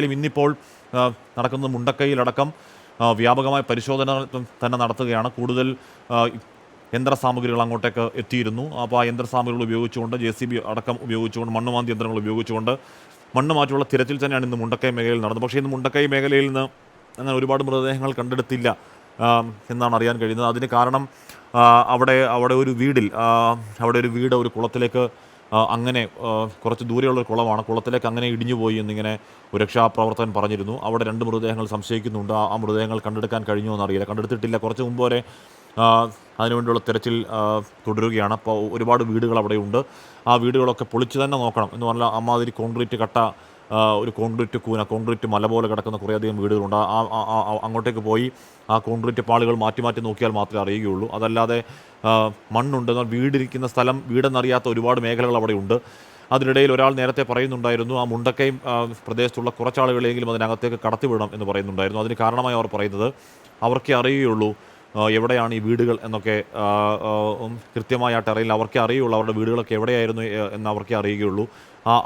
ഇന്നിപ്പോൾ നടക്കുന്നത് മുണ്ടക്കൈയിലടക്കം വ്യാപകമായ പരിശോധന തന്നെ നടത്തുകയാണ്. കൂടുതൽ യന്ത്രസാമഗ്രികൾ അങ്ങോട്ടേക്ക് എത്തിയിരുന്നു. അപ്പോൾ ആ യന്ത്രസാമഗ്രികൾ ഉപയോഗിച്ചുകൊണ്ട് JCB അടക്കം ഉപയോഗിച്ചുകൊണ്ട് മണ്ണുമാന്തി യന്ത്രങ്ങൾ ഉപയോഗിച്ചുകൊണ്ട് മണ്ണ് മാറ്റിയുള്ള തിരച്ചിൽ തന്നെയാണ് ഇന്ന് മുണ്ടക്കൈ മേഖലയിൽ നടന്നത്. പക്ഷേ ഇന്ന് മുണ്ടക്കൈ മേഖലയിൽ നിന്ന് അങ്ങനെ ഒരുപാട് മൃതദേഹങ്ങൾ കണ്ടെടുത്തില്ല എന്നാണ് അറിയാൻ കഴിയുന്നത്. അതിന് കാരണം അവിടെ ഒരു വീട് ഒരു കുളത്തിലേക്ക് അങ്ങനെ കുറച്ച് ദൂരെയുള്ളൊരു കുളമാണ്. കുളത്തിലേക്ക് അങ്ങനെ ഇടിഞ്ഞുപോയി എന്നിങ്ങനെ ഒരു രക്ഷാപ്രവർത്തകൻ പറഞ്ഞിരുന്നു. അവിടെ 2 മൃതദേഹങ്ങൾ സംശയിക്കുന്നുണ്ട്. ആ മൃതദേഹങ്ങൾ കണ്ടെടുക്കാൻ കഴിഞ്ഞോ എന്നറിയില്ല. കണ്ടെടുത്തിട്ടില്ല. കുറച്ച് മുമ്പ് വരെ അതിനുവേണ്ടിയുള്ള തിരച്ചിൽ തുടരുകയാണ്. അപ്പോൾ ഒരുപാട് വീടുകൾ അവിടെയുണ്ട്. ആ വീടുകളൊക്കെ പൊളിച്ച് തന്നെ നോക്കണം എന്ന് പറഞ്ഞാൽ അമ്മാതിരി കോൺക്രീറ്റ് കട്ട, ഒരു കോൺക്രീറ്റ് മല പോലെ കിടക്കുന്ന കുറേയധികം വീടുകളുണ്ട്. അങ്ങോട്ടേക്ക് പോയി ആ കോൺക്രീറ്റ് പാളികൾ മാറ്റി നോക്കിയാൽ മാത്രമേ അറിയുകയുള്ളൂ. അതല്ലാതെ മണ്ണുണ്ട്, എന്നാൽ വീടിരിക്കുന്ന സ്ഥലം വീടെന്നറിയാത്ത ഒരുപാട് മേഖലകൾ അവിടെയുണ്ട്. അതിനിടയിൽ ഒരാൾ നേരത്തെ പറയുന്നുണ്ടായിരുന്നു, ആ മുണ്ടക്കൈ പ്രദേശത്തുള്ള കുറച്ചാളുകളെങ്കിലും അതിനകത്തേക്ക് കടത്തിവിടണം എന്ന് പറയുന്നുണ്ടായിരുന്നു. അതിന് കാരണമായി അവർ പറയുന്നത് അവർക്കേ അറിയുകയുള്ളൂ എവിടെയാണ് ഈ വീടുകൾ എന്നൊക്കെ കൃത്യമായിട്ട് അറിയില്ല. അവർക്കേ അറിയുള്ളൂ അവരുടെ വീടുകളൊക്കെ എവിടെയായിരുന്നു എന്ന് അവർക്കേ അറിയുകയുള്ളൂ.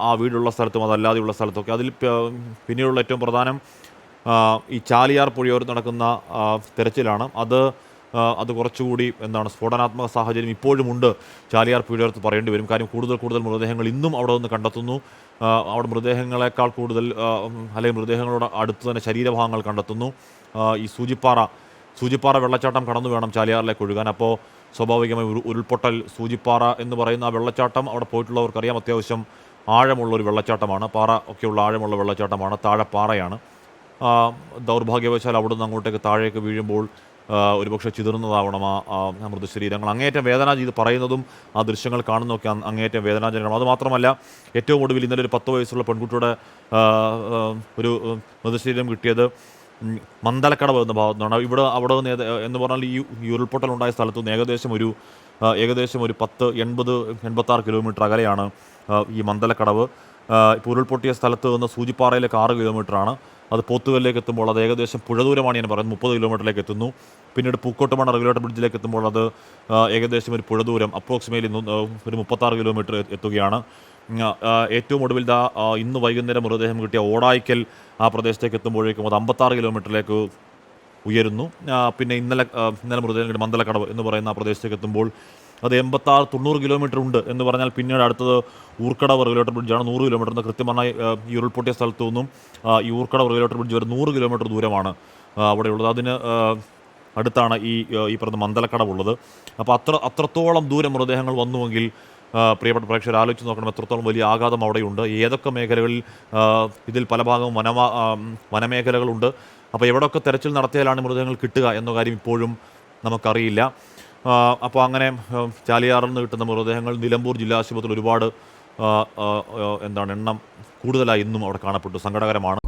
ആ വീടുള്ള സ്ഥലത്തും അതല്ലാതെയുള്ള സ്ഥലത്തൊക്കെ. അതിൽ പിന്നീടുള്ള ഏറ്റവും പ്രധാനം ഈ ചാലിയാർ പുഴയോരത്ത് നടക്കുന്ന തെരച്ചിലാണ്. അത് കുറച്ചുകൂടി സ്ഫോടനാത്മക സാഹചര്യം ഇപ്പോഴുമുണ്ട് ചാലിയാർ പുഴയോരത്ത് പറയേണ്ടി വരും. കാര്യം കൂടുതൽ മൃതദേഹങ്ങൾ ഇന്നും അവിടെ നിന്ന് കണ്ടെത്തുന്നു. അവിടെ മൃതദേഹങ്ങളെക്കാൾ കൂടുതൽ അല്ലെങ്കിൽ മൃതദേഹങ്ങളോട് അടുത്ത് തന്നെ ശരീരഭാഗങ്ങൾ കണ്ടെത്തുന്നു. ഈ സൂചിപ്പാറ വെള്ളച്ചാട്ടം കടന്നു വേണം ചാലിയാറിലേക്ക് ഒഴുകാൻ. അപ്പോൾ സ്വാഭാവികമായി ഉരുൾപൊട്ടൽ, സൂചിപ്പാറ എന്ന് പറയുന്ന ആ വെള്ളച്ചാട്ടം അവിടെ പോയിട്ടുള്ളവർക്കറിയാം, അത്യാവശ്യം ആഴമുള്ളൊരു വെള്ളച്ചാട്ടമാണ്. പാറ ഒക്കെയുള്ള ആഴമുള്ള വെള്ളച്ചാട്ടമാണ്. താഴെ പാറയാണ്. ദൗർഭാഗ്യവശാൽ അവിടെ നിന്ന് അങ്ങോട്ടേക്ക് താഴേക്ക് വീഴുമ്പോൾ ഒരുപക്ഷെ ചിതറുന്നതാവണം ആ മൃതശരീരങ്ങൾ. അങ്ങേയറ്റം വേദനാജീത് പറയുന്നതും ആ ദൃശ്യങ്ങൾ കാണുന്നതൊക്കെ അങ്ങേയറ്റം വേദനാജനകമാണ്. അതുമാത്രമല്ല, ഏറ്റവും ഒടുവിൽ ഇന്നലെ ഒരു 10 വയസ്സുള്ള പെൺകുട്ടിയുടെ ഒരു മൃതശരീരം കിട്ടിയത് മന്ദലക്കടവ് എന്ന ഭാഗത്തു നിന്നാണ്. അവിടെ നിന്ന് എന്ന് പറഞ്ഞാൽ ഈ ഉരുൾപൊട്ടലുണ്ടായ സ്ഥലത്തു നിന്ന് ഏകദേശം ഒരു 86 കിലോമീറ്റർ അകലെയാണ് ഈ മന്ദലക്കടവ്. ഇപ്പോൾ ഉരുൾപൊട്ടിയ സ്ഥലത്ത് നിന്ന് സൂചിപ്പാറയിലേക്ക് 6 കിലോമീറ്ററാണ്. അത് പോത്തുകല്ലിലേക്ക് എത്തുമ്പോൾ അത് ഏകദേശം പുഴ ദൂരമാണ് ഞാൻ പറയുന്നത്, 30 കിലോമീറ്ററിലേക്ക് എത്തുന്നു. പിന്നീട് പൂക്കോട്ടുമണ്ണ റെഗുലേറ്റർ ബ്രിഡ്ജിലേക്ക് എത്തുമ്പോൾ അത് ഏകദേശം ഒരു പുഴ ദൂരം അപ്രോക്സിമേറ്റ്ലി ഒരു 36 കിലോമീറ്റർ എത്തുകയാണ്. ഏറ്റവും ഒടുവിൽ ഇന്ന് വൈകുന്നേരം മൃതദേഹം കിട്ടിയ ഓടായിക്കൽ ആ പ്രദേശത്തേക്ക് എത്തുമ്പോഴേക്കും അത് 56 കിലോമീറ്ററിലേക്ക് ഉയരുന്നു. പിന്നെ ഇന്നലെ മൃതദേഹം കിട്ടിയ മന്ദലക്കടവ് എന്ന് പറയുന്ന ആ പ്രദേശത്തേക്ക് എത്തുമ്പോൾ അത് 86-90 കിലോമീറ്റർ ഉണ്ട് എന്ന് പറഞ്ഞാൽ പിന്നീട് അടുത്തത് ഊർക്കടവ് റെഗുലേറ്റർ ബ്രിഡ്ജാണ്. 100 കിലോമീറ്റർ എന്ന് കൃത്യം പറഞ്ഞാൽ ഈ ഉരുൾപൊട്ടിയ സ്ഥലത്തു നിന്നും ഈ ഊർക്കടവ് റെഗുലേറ്റർ ബ്രിഡ്ജ് വരെ 100 കിലോമീറ്റർ ദൂരമാണ് അവിടെയുള്ളത്. അതിന് അടുത്താണ് ഈ പറഞ്ഞ മന്ദലക്കടവുള്ളത്. അപ്പോൾ അത്രത്തോളം ദൂരം മൃതദേഹങ്ങൾ വന്നുവെങ്കിൽ പ്രിയപ്പെട്ട പ്രേക്ഷകർ ആലോചിച്ച് നോക്കണം എത്രത്തോളം വലിയ ആഘാതം അവിടെയുണ്ട്. ഏതൊക്കെ മേഖലകളിൽ ഇതിൽ പല ഭാഗവും വനമേഖലകളുണ്ട്. അപ്പോൾ എവിടെയൊക്കെ തെരച്ചിൽ നടത്തിയാലാണ് മൃതദേഹങ്ങൾ കിട്ടുക എന്ന കാര്യം ഇപ്പോഴും നമുക്കറിയില്ല. അപ്പോൾ അങ്ങനെ ചാലിയാറിൽ നിന്ന് കിട്ടുന്ന മൃതദേഹങ്ങൾ നിലമ്പൂർ ജില്ലാ ആശുപത്രിയിൽ ഒരുപാട് എണ്ണം കൂടുതലായി ഇന്നും അവിടെ കാണപ്പെട്ടു. സങ്കടകരമാണ്.